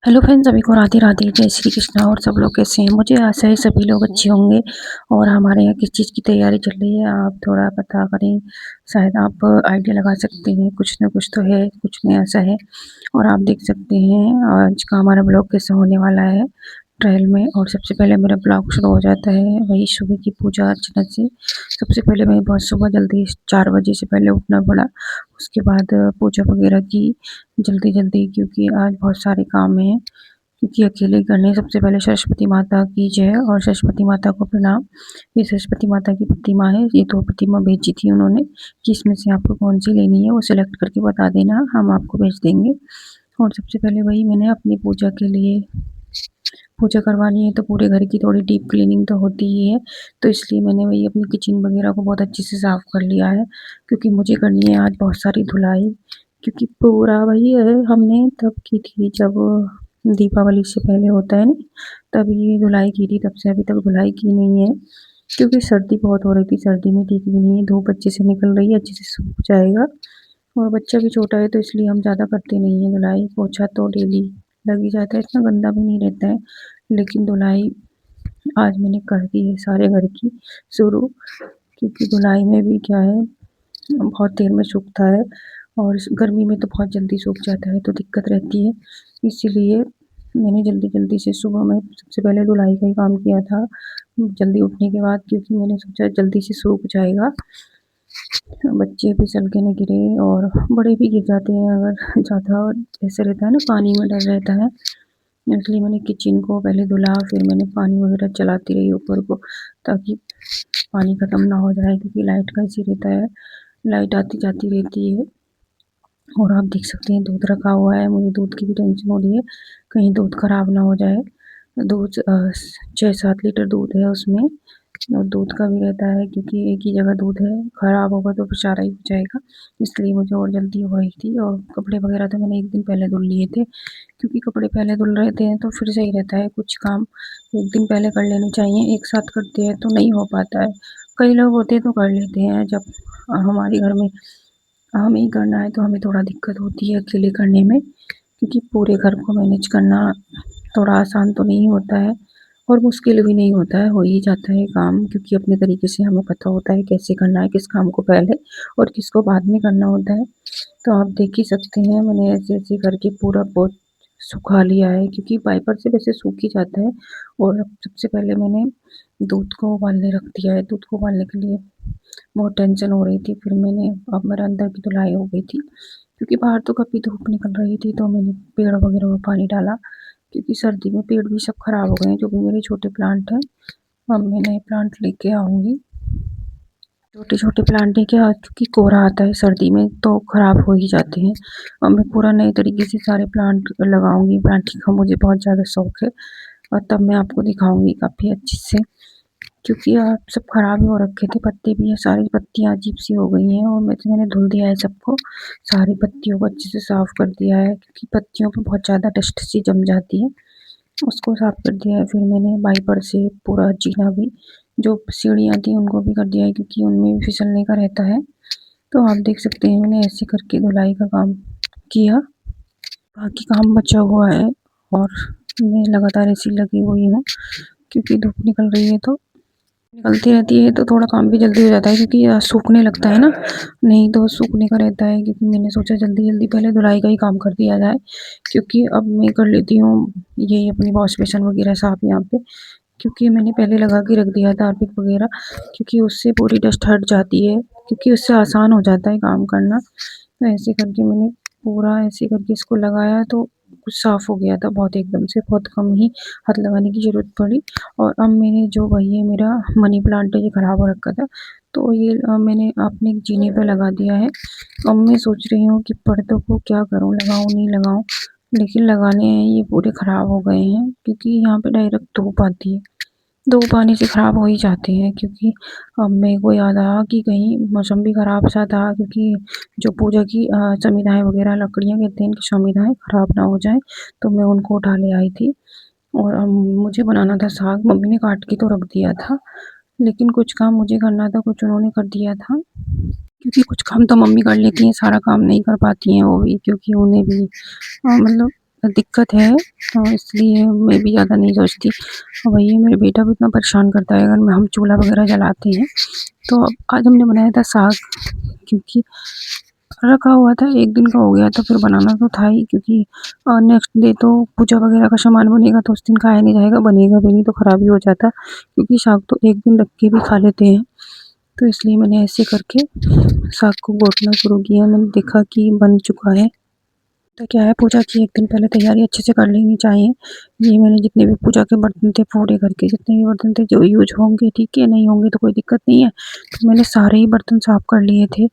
Hello friends, सभी को राधे राधे, जय श्री कृष्णा। और सब लोग कैसे हैं? मुझे आशा है सभी लोग अच्छे होंगे। और हमारे यहाँ किस चीज़ की तैयारी चल रही है आप थोड़ा पता करें। शायद आप आइडिया लगा सकते हैं, कुछ ना कुछ तो है, कुछ नहीं ऐसा है। और आप देख सकते हैं आज का हमारा ब्लॉग कैसा होने वाला है ट्रेल में। और सबसे पहले मेरा ब्लॉग शुरू हो जाता है वही सुबह की पूजा अर्चना से। सबसे पहले मैं बहुत सुबह जल्दी 4 बजे से पहले उठना पड़ा। उसके बाद पूजा वगैरह की जल्दी जल्दी, क्योंकि आज बहुत सारे काम हैं, क्योंकि अकेले करने। सबसे पहले सरस्वती माता की जय और सरस्वती माता को प्रणाम। ये सरस्वती माता की प्रतिमा है, ये 2 प्रतिमा भेजी थी उन्होंने कि इसमें से आपको कौन सी लेनी है वो सिलेक्ट करके बता देना, हम आपको भेज देंगे। और सबसे पहले वही मैंने अपनी पूजा के लिए पूजा करवानी है, तो पूरे घर की थोड़ी डीप क्लीनिंग तो होती ही है। तो इसलिए मैंने वही अपनी किचन वगैरह को बहुत अच्छे से साफ़ कर लिया है, क्योंकि मुझे करनी है आज बहुत सारी धुलाई। क्योंकि पूरा वही है, हमने तब की थी जब दीपावली से पहले होता है ना, तब ये धुलाई की थी, तब से अभी तक धुलाई की नहीं है। क्योंकि सर्दी बहुत हो रही थी, सर्दी में ठीक भी नहीं है, धूप अच्छे से निकल रही है, अच्छे से सूख जाएगा। और बच्चा भी छोटा है तो इसलिए हम ज़्यादा करते नहीं हैं धुलाई। पोछा तो डेली लग ही जाता है, इतना गंदा भी नहीं रहता है। लेकिन धुलाई आज मैंने कर दी है सारे घर की शुरू, क्योंकि धुलाई में भी क्या है, बहुत देर में सूखता है। और इस गर्मी में तो बहुत जल्दी सूख जाता है, तो दिक्कत रहती है। इसीलिए मैंने जल्दी जल्दी से सुबह में सबसे पहले धुलाई का ही काम किया था, जल्दी उठने के बाद, क्योंकि मैंने सोचा जल्दी से सूख जाएगा, बच्चे फिसल के न गिरे। और बड़े भी गिर जाते हैं अगर ज़्यादा ऐसे रहता है ना, पानी में डर रहता है। इसलिए मैंने किचन को पहले धुला, फिर मैंने पानी वगैरह चलाती रही ऊपर को, ताकि पानी ख़त्म ना हो जाए, क्योंकि लाइट का इसी रहता है, लाइट आती जाती रहती है। और आप देख सकते हैं दूध रखा हुआ है, मुझे दूध की भी टेंशन हो रही है, कहीं दूध ख़राब ना हो जाए। दूध 6-7 लीटर दूध है उसमें, और दूध का भी रहता है, क्योंकि एक ही जगह दूध है, ख़राब होगा तो बेचारा ही हो जाएगा। इसलिए मुझे और जल्दी हो रही थी। और कपड़े वगैरह तो मैंने 1 दिन पहले धुल लिए थे, क्योंकि कपड़े पहले धुल रहते हैं तो फिर सही रहता है। कुछ काम 1 दिन पहले कर लेने चाहिए, एक साथ करते हैं तो नहीं हो पाता है। कई लोग होते हैं तो कर लेते हैं, जब हमारे घर में हमें ही करना है तो हमें थोड़ा दिक्कत होती है अकेले करने में, क्योंकि पूरे घर को मैनेज करना थोड़ा आसान तो नहीं होता है, और मुश्किल भी नहीं होता है, हो ही जाता है काम, क्योंकि अपने तरीके से हमें पता होता है कैसे करना है, किस काम को पहले और किसको बाद में करना होता है। तो आप देख ही सकते हैं मैंने ऐसे-ऐसे करके पूरा पोंछ सुखा लिया है, क्योंकि वाइपर से वैसे सूख ही जाता है। और अब सबसे पहले मैंने दूध को उबालने रख दिया है, दूध को उबालने के लिए बहुत टेंशन हो रही थी। फिर मैंने अब मेरा अंदर की धुलाई हो गई थी, क्योंकि बाहर तो काफ़ी धूप निकल रही थी, तो मैंने पेड़ वगैरह में पानी डाला, क्योंकि सर्दी में पेड़ भी सब खराब हो गए हैं, जो भी मेरे छोटे प्लांट हैं। अब मैं नए प्लांट लेके आऊँगी, छोटे-छोटे प्लांट लेके क्योंकि कोहरा आता है सर्दी में तो ख़राब हो ही जाते हैं। अब मैं पूरा नए तरीके से सारे प्लांट लगाऊँगी, प्लांटिंग का मुझे बहुत ज़्यादा शौक है, और तब मैं आपको दिखाऊँगी काफ़ी अच्छे से। क्योंकि सब खराब ही हो रखे थे, पत्ते भी हैं, सारी पत्तियाँ अजीब-सी हो गई हैं। और मैंने धुल दिया है सबको, सारी पत्तियों को अच्छे से साफ़ कर दिया है, क्योंकि पत्तियों पे बहुत ज़्यादा डस्ट सी जम जाती है, उसको साफ़ कर दिया है। फिर मैंने वाइपर से पूरा जीना भी, जो सीढ़ियाँ थी उनको भी कर दिया है, क्योंकि उनमें भी फिसलने का रहता है। तो आप देख सकते हैं मैंने ऐसे करके धुलाई का काम किया, बाकी काम बचा हुआ है। और मैं लगातार ऐसे ही लगी हुई हूँ, क्योंकि धूप निकल रही है तो निकलती रहती है, तो थोड़ा काम भी जल्दी हो जाता है, क्योंकि सूखने लगता है ना, नहीं तो सूखने का रहता है। क्योंकि मैंने सोचा जल्दी-जल्दी पहले धुलाई का ही काम कर दिया जाए, क्योंकि अब मैं कर लेती हूँ यही अपनी वॉश बेसिन वगैरह साफ़ यहाँ पे, क्योंकि मैंने पहले लगा के रख दिया था हार्पिक वगैरह, क्योंकि उससे पूरी डस्ट हट जाती है, क्योंकि उससे आसान हो जाता है काम करना। तो ऐसे करके मैंने पूरा ऐसे करके इसको लगाया, तो कुछ साफ़ हो गया था बहुत एकदम से, बहुत कम ही हाथ लगाने की ज़रूरत पड़ी। और अब मैंने जो वही है मेरा मनी प्लांट है, ये ख़राब हो रखा था, तो ये मैंने अपने जीने पे लगा दिया है। अब मैं सोच रही हूँ कि पर्दों को क्या करूँ, लगाऊँ नहीं लगाऊँ, लेकिन लगाने हैं, ये पूरे ख़राब हो गए हैं, क्योंकि यहाँ पे डायरेक्ट धूप आती है, धूप आने से ख़राब हो ही जाते हैं। क्योंकि अब मेरे को याद आया कि कहीं मौसम भी ख़राब सा था, क्योंकि जो पूजा की समिधाएँ वगैरह लकड़ियाँ कहते हैं इनकी समिधाएँ ख़राब ना हो जाएँ, तो मैं उनको उठा ले आई थी। और मुझे बनाना था साग, मम्मी ने काट के तो रख दिया था, लेकिन कुछ काम मुझे करना था, कुछ उन्होंने कर दिया था। क्योंकि कुछ काम तो मम्मी कर लेती हैं, सारा काम नहीं कर पाती हैं वो भी, क्योंकि उन्हें भी मतलब दिक्कत है, इसलिए मैं भी ज़्यादा नहीं सोचती। वही मेरा बेटा भी इतना परेशान करता है अगर हम चूल्हा वगैरह जलाते हैं। तो अब आज हमने बनाया था साग, क्योंकि रखा हुआ था, 1 दिन का हो गया था, फिर बनाना तो था ही, क्योंकि नेक्स्ट डे तो पूजा वगैरह का सामान बनेगा तो उस दिन खाया नहीं जाएगा, बनेगा भी नहीं तो ख़राब ही हो जाता, क्योंकि साग तो 1 दिन रख के भी खा लेते हैं। तो इसलिए मैंने ऐसे करके साग को घोटना शुरू किया। मैंने देखा कि बन चुका है। तो क्या है, पूजा की 1 दिन पहले तैयारी अच्छे से कर लेनी चाहिए। ये मैंने जितने भी पूजा के बर्तन थे, पूरे घर के जितने भी बर्तन थे जो यूज़ होंगे ठीक है, नहीं होंगे तो कोई दिक्कत नहीं है। तो मैंने सारे ही बर्तन साफ़ कर लिए थे।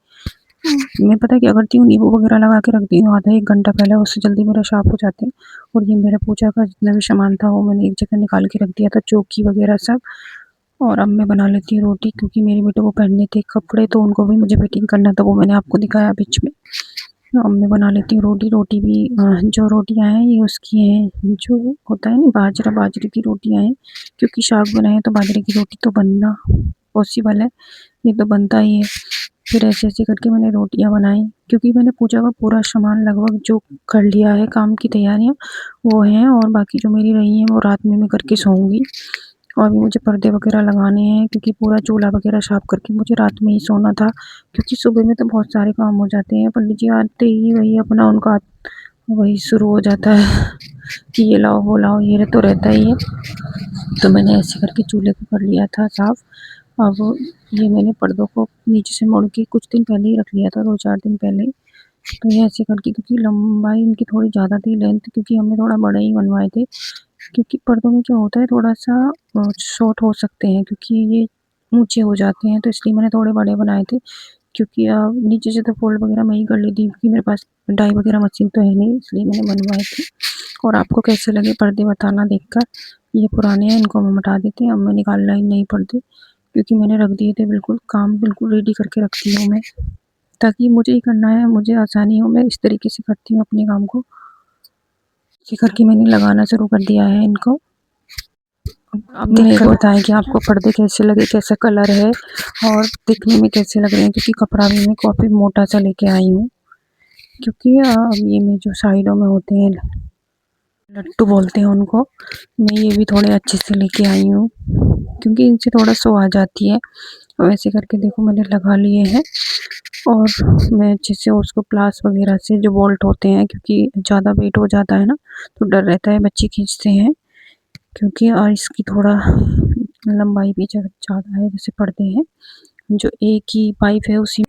मैं पता है क्या करती हूँ, नींबू वगैरह लगा के रखती हूँ आधा 1 घंटा पहले, उससे जल्दी मेरा साफ़ हो जाते हैं। और ये मेरा पूजा का जितना भी सामान था वो मैंने एक जगह निकाल के रख दिया था, चौकी वगैरह सब। और अब मैं बना लेती हूँ रोटी, क्योंकि मेरे बेटे को पहनने थे कपड़े तो उनको भी मुझे फिटिंग करना था, वो मैंने आपको दिखाया बीच में। तो अब मैं बना लेती हूँ रोटी। रोटी भी जो रोटियाँ हैं ये उसकी हैं, जो होता है ना बाजरे की रोटियाँ हैं, क्योंकि साग बनाए तो बाजरे की रोटी तो बनना पॉसिबल है, ये तो बनता ही है। फिर ऐसे-ऐसे करके मैंने रोटियाँ बनाई, क्योंकि मैंने पूजा का पूरा सामान लगभग जो कर लिया है, काम की तैयारियाँ वो हैं, और बाकी जो मेरी रही हैं वो रात में मैं करके सोऊँगी। और भी मुझे पर्दे वगैरह लगाने हैं, क्योंकि पूरा चूल्हा वगैरह साफ़ करके मुझे रात में ही सोना था, क्योंकि सुबह में तो बहुत सारे काम हो जाते हैं। पंडित जी आते ही वही अपना उनका वही शुरू हो जाता है कि ये लाओ, वो लाओ, ये तो रहता ही है। तो मैंने ऐसे करके चूल्हे को कर लिया था साफ़। अब ये मैंने पर्दों को नीचे से मोड़ के कुछ दिन पहले ही रख लिया था, 2-4 दिन पहले ही। तो ये ऐसे करके, क्योंकि लंबाई इनकी थोड़ी ज़्यादा थी, लेंथ, क्योंकि हमने थोड़ा बड़े ही बनवाए थे। क्योंकि पर्दों में क्या होता है, थोड़ा-सा शॉर्ट हो सकते हैं, क्योंकि ये ऊँचे हो जाते हैं, तो इसलिए मैंने थोड़े बड़े बनाए थे। क्योंकि नीचे से तो फ़ोल्ड वगैरह मैं ही कर लेती हूँ, क्योंकि मेरे पास डाई वगैरह मशीन तो है नहीं, इसलिए मैंने बनवाए थे। और आपको कैसे लगे पर्दे बताना देखकर। ये पुराने हैं, इनको हम हटा देते हैं, अब मैं निकालना ही नहीं पर्दे, क्योंकि मैंने रख दिए थे बिल्कुल, काम बिल्कुल रेडी करके रखती हूँ मैं, ताकि मुझे ही करना है, मुझे आसानी हो, मैं इस तरीके से करती हूँ अपने काम को। ये करके मैंने लगाना शुरू कर दिया है इनको। अब मेरे को बताएं कि आपको पर्दे कैसे लगे, कैसा कलर है और दिखने में कैसे लग रहे हैं, क्योंकि कपड़ा भी मैं काफ़ी मोटा सा लेके आई हूँ, क्योंकि ये में जो साइडों में होते हैं लट्टू बोलते हैं उनको, मैं ये भी थोड़े अच्छे से लेके आई हूँ, क्योंकि इनसे थोड़ा शो आ जाती है। वैसे करके देखो मैंने लगा लिए हैं, और मैं अच्छे से उसको प्लास वगैरह से जो बोल्ट होते हैं, क्योंकि ज़्यादा वेट हो जाता है ना, तो डर रहता है बच्चे खींचते हैं, क्योंकि इसकी थोड़ा लंबाई भी ज़्यादा है, जैसे पर्दे हैं जो एक ही पाइप है उसी